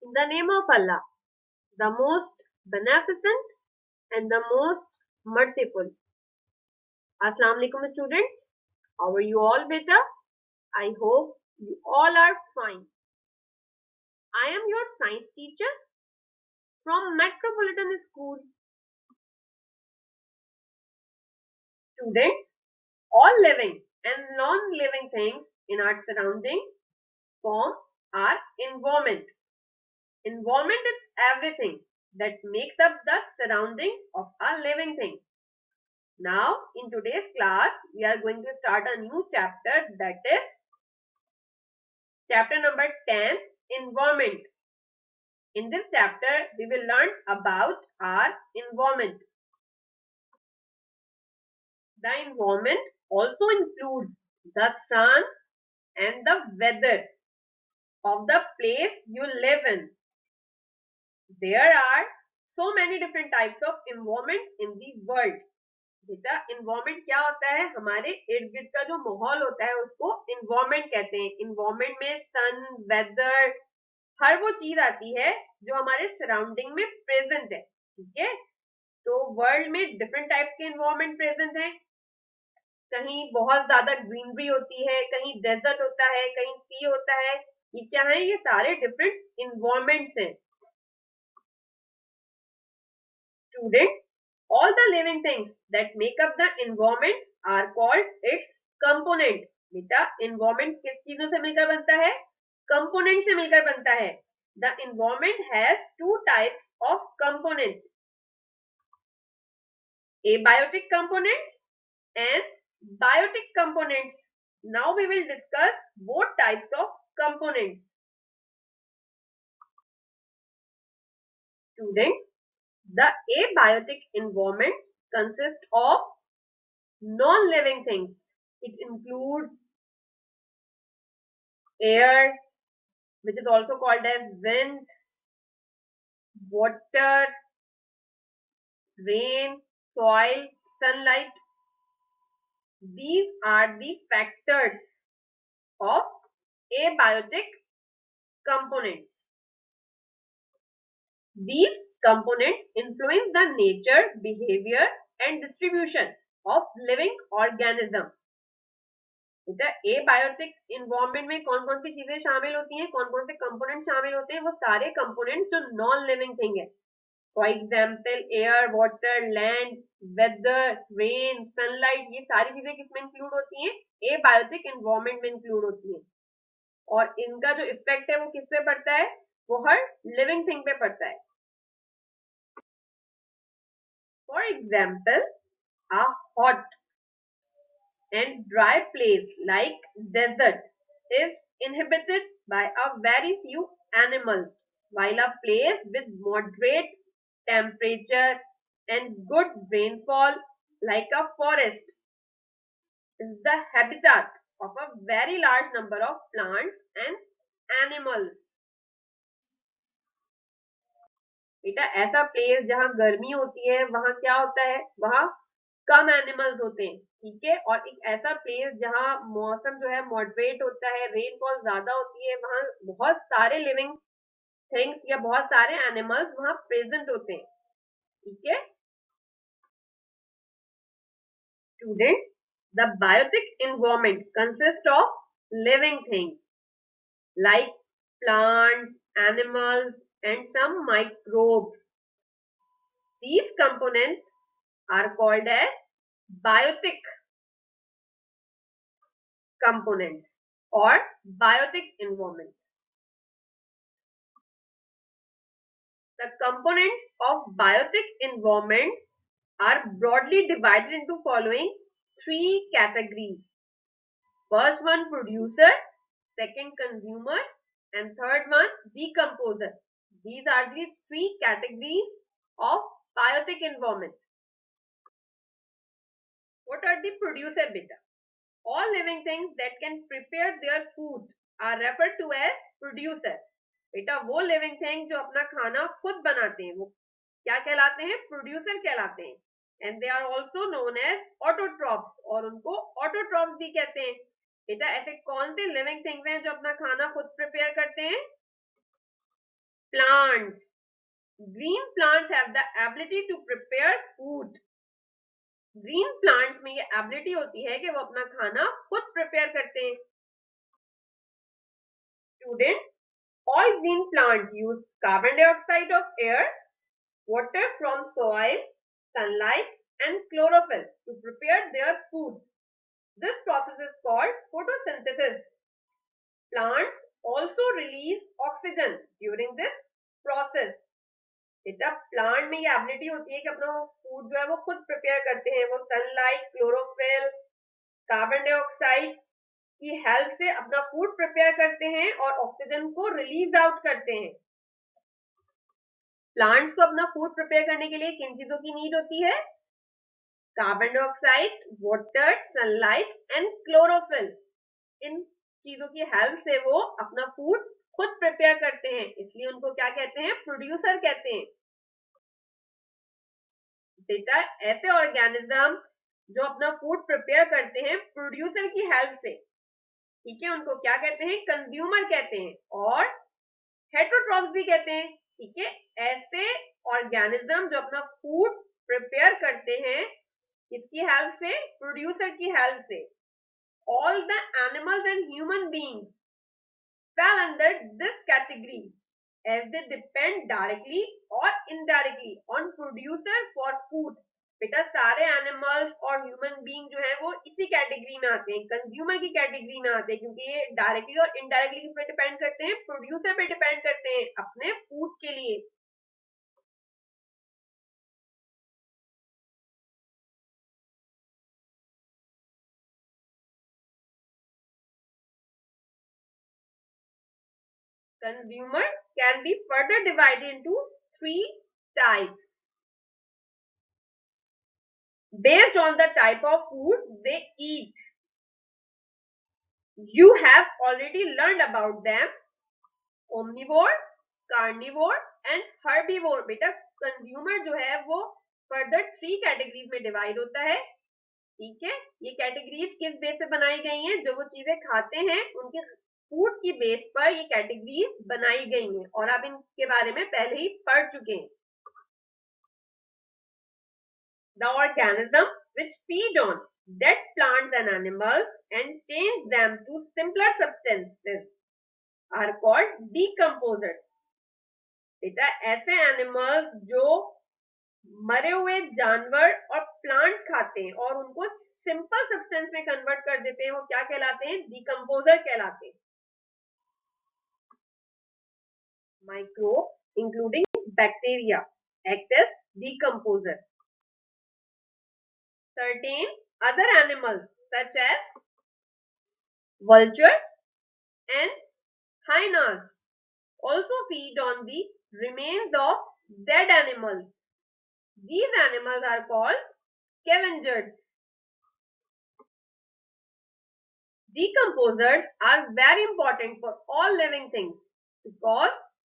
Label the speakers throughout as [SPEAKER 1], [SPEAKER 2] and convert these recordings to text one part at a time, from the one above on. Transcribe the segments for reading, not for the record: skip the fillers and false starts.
[SPEAKER 1] In the name of Allah, the most beneficent and the most merciful. Assalamu alaikum students. How are you all beta? I hope you all are fine. I am your science teacher from Metropolitan School. Students, all living and non-living things in our surrounding form our environment. Environment is everything that makes up the surrounding of a living thing. Now, in today's class, we are going to start a new chapter, that is chapter number 10, Environment. In this chapter, we will learn about our environment. The environment also includes the sun and the weather of the place you live in. There are so many different types of environment in the world. बेटा environment क्या होता है? हमारे इर्द गिर्द का जो माहौल होता है उसको इन्वायरमेंट कहते हैं. इन्वायरमेंट में सन, वेदर, हर वो चीज आती है जो हमारे सराउंडिंग में प्रेजेंट है. ठीक है, तो वर्ल्ड में डिफरेंट टाइप के इन्वायरमेंट प्रेजेंट है. कहीं बहुत ज्यादा ग्रीनरी होती है, कहीं डेजर्ट होता है, कहीं सी होता है. ये क्या है? ये सारे डिफरेंट इन्वायरमेंट्स हैं. Student, all the living things that make up the environment are called its component. बेटा environment किस चीजों से मिलकर बनता है? Component से मिलकर बनता है. The environment has two types of components: abiotic components and biotic components. Now we will discuss both types of components. Students, the abiotic environment consists of non-living things. It includes air, which is also called as wind, water, rain, soil, sunlight. These are the factors of abiotic components. These components influence the nature, behavior and distribution of living organism. Abiotic environment में कौन कौन सी चीजें शामिल होती हैं, कौन कौन से कंपोनेंट शामिल होते हैं? वो सारे कंपोनेंट जो नॉन लिविंग थिंग है. For example air, water, land, weather, rain, sunlight, ये सारी चीजें किसमें इंक्लूड होती हैं? एबायोटिक इन्वायरमेंट में इंक्लूड होती हैं. और इनका जो इफेक्ट है वो किस पे पड़ता है? वो हर लिविंग थिंग पे पड़ता है. For example a hot and dry place like desert is inhabited by a very few animals, while a place with moderate temperature and good rainfall like a forest is the habitat of a very large number of plants and animals. बेटा ऐसा place जहाँ गर्मी होती है वहां क्या होता है? वहां कम एनिमल्स होते हैं. ठीक है, और एक ऐसा प्लेस जहाँ मौसम जो है मॉडरेट होता है, रेनफॉल ज्यादा होती है, वहां बहुत सारे लिविंग थिंग्स या बहुत सारे एनिमल्स वहां प्रेजेंट होते हैं. ठीक है students, the biotic environment consist of living things like plants, animals and some microbes. These components are called as biotic components or biotic environment. The components of biotic environment are broadly divided into following three categories. First one, producer, second, consumer, and third one, decomposer. These are the three categories of biotic environment. What are the producer beta? All living things that can prepare their food are referred to as producer. बेटा वो living thing जो अपना खाना खुद बनाते हैं वो क्या कहलाते हैं? प्रोड्यूसर कहलाते हैं. And they are also known as autotrophs, और उनको ऑटोट्रॉप्स भी कहते हैं. बेटा ऐसे कौन से लिविंग थिंग्स हैं जो अपना खाना खुद प्रिपेयर करते हैं? plants. Green plants have the ability to prepare food. Green plants में ये एबिलिटी होती है कि वो अपना खाना खुद प्रिपेयर करते हैं. Student, all green plants use carbon dioxide of air, water from soil, sunlight and chlorophyll to prepare their food. This process is called photosynthesis. Plants also release oxygen during this process. बेटा plant में ये ability होती है कि अपना food जो है वो खुद प्रिपेयर करते हैं. वो सनलाइट, क्लोरोफिल, कार्बन डाइऑक्साइड की हेल्प से अपना फूड प्रिपेयर करते हैं और ऑक्सीजन को रिलीज आउट करते हैं. प्लांट्स को अपना फूड प्रिपेयर करने के लिए किन चीजों की नीड होती है? Carbon dioxide, water, sunlight and chlorophyll. इन चीजों की हेल्प से वो अपना फूड खुद प्रिपेयर करते हैं, इसलिए उनको क्या कहते हैं? प्रोड्यूसर कहते हैं. बेटा ऐसे ऑर्गेनिज्म जो अपना फूड प्रिपेयर करते हैं प्रोड्यूसर की हेल्प से, ठीक है, उनको क्या कहते हैं? कंज्यूमर कहते हैं और हेटरोट्रॉफ्स भी कहते हैं. ठीक है, ऐसे ऑर्गेनिज्म जो अपना फूड प्रिपेयर करते हैं किसकी हेल्प से? प्रोड्यूसर की हेल्प से. All the animals and human beings fell under this category as they depend directly or indirectly on producer for food. बेटा सारे एनिमल्स और ह्यूमन बीइंग जो है वो इसी कैटेगरी में आते हैं, कंज्यूमर की कैटेगरी में आते हैं, क्योंकि ये डायरेक्टली और इनडायरेक्टली किस पे डिपेंड करते हैं? प्रोड्यूसर पे डिपेंड करते हैं अपने फूड के लिए. Consumer can be further divided into three types based on the type of food they eat. You have already learned about them: omnivore, carnivore and herbivore. बेटा कंज्यूमर जो है वो फर्दर 3 कैटेगरीज में डिवाइड होता है. ठीक है, ये कैटेगरीज किस बेस पे बनाई गई हैं? जो वो चीजें खाते हैं उनके फूड की बेस पर ये कैटेगरीज बनाई गई हैं और आप इनके बारे में पहले ही पढ़ चुके हैं. The organism which feed on dead plants and animals and change them to simpler substances are called decomposers. बेटा ऐसे एनिमल्स जो मरे हुए जानवर और प्लांट्स खाते हैं और उनको सिंपल सब्सटेंस में कन्वर्ट कर देते हैं, वो क्या कहलाते हैं? डिकम्पोजर कहलाते हैं. Microbe including bacteria act as decomposer. Certain other animals such as vulture and hyenas also feed on the remains of dead animals. These animals are called scavengers. Decomposers are very important for all living things because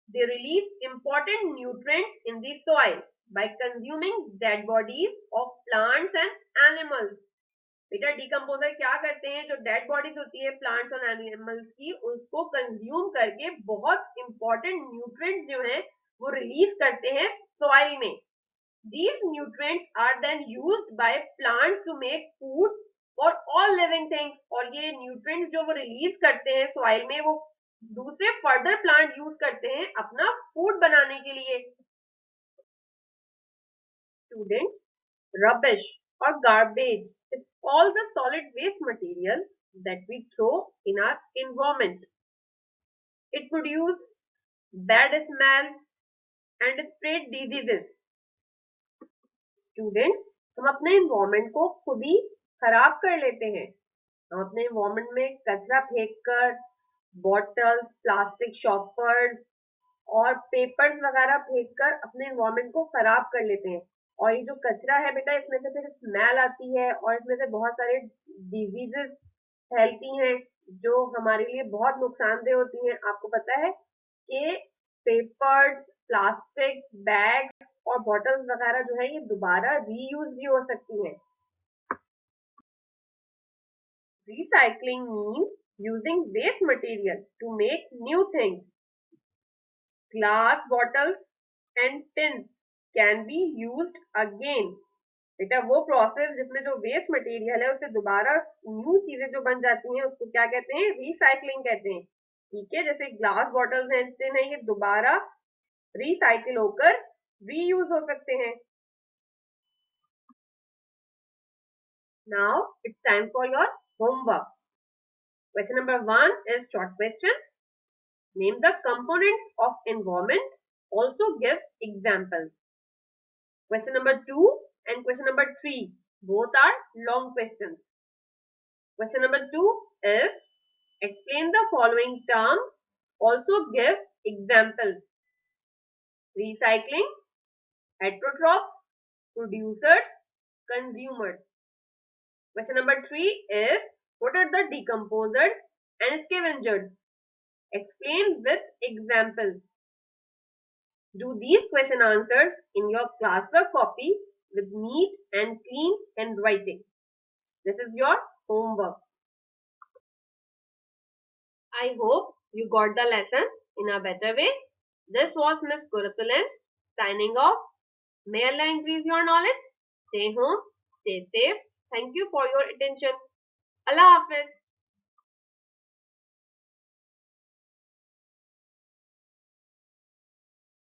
[SPEAKER 1] they release important nutrients in the soil by consuming dead bodies of plants and animals. बेटा decomposer क्या करते हैं? जो dead bodies होती है plants और animals की, उसको कंज्यूम करके बहुत इंपॉर्टेंट न्यूट्रिएंट्स जो हैं वो रिलीज करते हैं सॉइल में. These nutrients are then used by plants to make food for all living things. और ये न्यूट्रिएंट्स जो वो रिलीज करते हैं सॉइल में वो दूसरे फर्दर प्लांट यूज करते हैं अपना फूड बनाने के लिए. Students, rubbish or garbage is all the solid waste material that we throw in our environment. It produces bad smell and spread diseases. Students, हम अपने environment को खुद ही खराब कर लेते हैं. हम अपने environment में कचरा फेंककर बॉटल, प्लास्टिक शॉपर्स और पेपर्स वगैरह फेंककर अपने environment को खराब कर लेते हैं. और ये जो कचरा है बेटा, इसमें से फिर स्मेल आती है और इसमें से बहुत सारे डिजीजेस फैलती हैं जो हमारे लिए बहुत नुकसानदेह होती हैं. आपको पता है कि पेपर्स, प्लास्टिक बैग और बॉटल्स वगैरह जो है ये दोबारा रीयूज भी हो सकती हैं. Recycling means using waste material to make new things. glass bottles and tins can be used again. बेटा वो प्रोसेस जिसमें जो वेस्ट मटेरियल है उसे दोबारा न्यू चीजें जो बन जाती हैं उसको क्या कहते हैं? रिसाइकलिंग कहते हैं. ठीक है, जैसे ग्लास बॉटल्स हैं, टिन है, ये दोबारा रिसाइकिल होकर रीयूज हो सकते हैं. Now it's time for your homework. Question number 1 is short question. Name the components of environment. Also give examples. Question number 2 and question number 3 both are long questions. Question number 2 is explain the following terms. Also give examples. Recycling, heterotrophs, producers, consumers. Question number 3 is what are the decomposers and scavengers? Explain with examples. Do these question answers in your classwork copy with neat and clean handwriting. This is your homework. I hope you got the lesson in a better way. This was Miss Gurukhulan signing off. May Allah increase your knowledge. Stay home, stay safe. Thank you for your attention. Allah Hafiz.